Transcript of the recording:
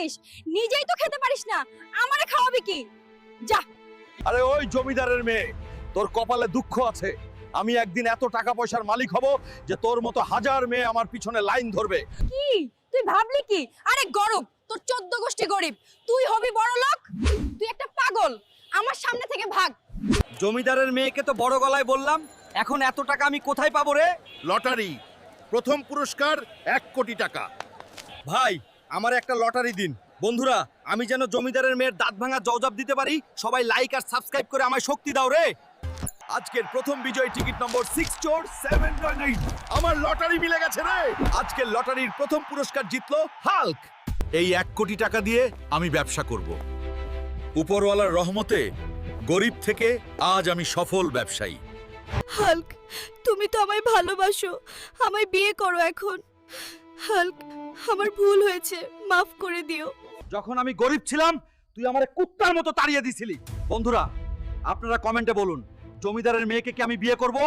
জিনিস নিজেই তো খেতে পারিস না, আমারে খাওয়াবি কি? যা। আরে ওই জমিদারের মেয়ে, তোর কপালে দুঃখ আছে। আমি একদিন এত টাকা পয়সার মালিক হব যে তোর মতো হাজার মেয়ে আমার পিছনে লাইন ধরবে। কি তুই ভাবলি কি? আরে গরব, তোর 14 গোষ্ঠী গরিব, তুই হবি বড় লোক। তুই একটা পাগল, আমার সামনে থেকে ভাগ। জমিদারের মেয়েকে তো বড় গলায় বললাম, এখন এত টাকা আমি কোথায় পাবো রে? লটারি, প্রথম পুরস্কার 1 কোটি টাকা। ভাই, আমার একটা লটারি দিন। বন্ধুরা, আমি যেন জমিদারের মেয়ের দাঁত ভাঙা জবাব দিতে পারি। সবাই লাইক আর সাবস্ক্রাইব করে আমায় শক্তি দাও রে। আজকের প্রথম বিজয় টিকিট নম্বর 6478। আমার লটারি মিলে গেছে রে। আজকের লটারির প্রথম পুরস্কার জিতলো হাল্ক। এই 1 কোটি টাকা দিয়ে আমি ব্যবসা করব। উপরওয়ালার রহমতে গরিব থেকে আজ আমি সফল ব্যবসায়ী। হাল্ক, তুমি তো আমায় ভালোবাসো, আমায় বিয়ে করো এখন। হাল্ক, আমার ভুল হয়েছে, মাফ করে দিও। যখন আমি গরিব ছিলাম, তুই আমারে কুত্তার মতো তাড়িয়ে দিছিলি। বন্ধুরা, আপনারা কমেন্টে বলুন, জমিদারের মেয়েকে কি আমি বিয়ে করব?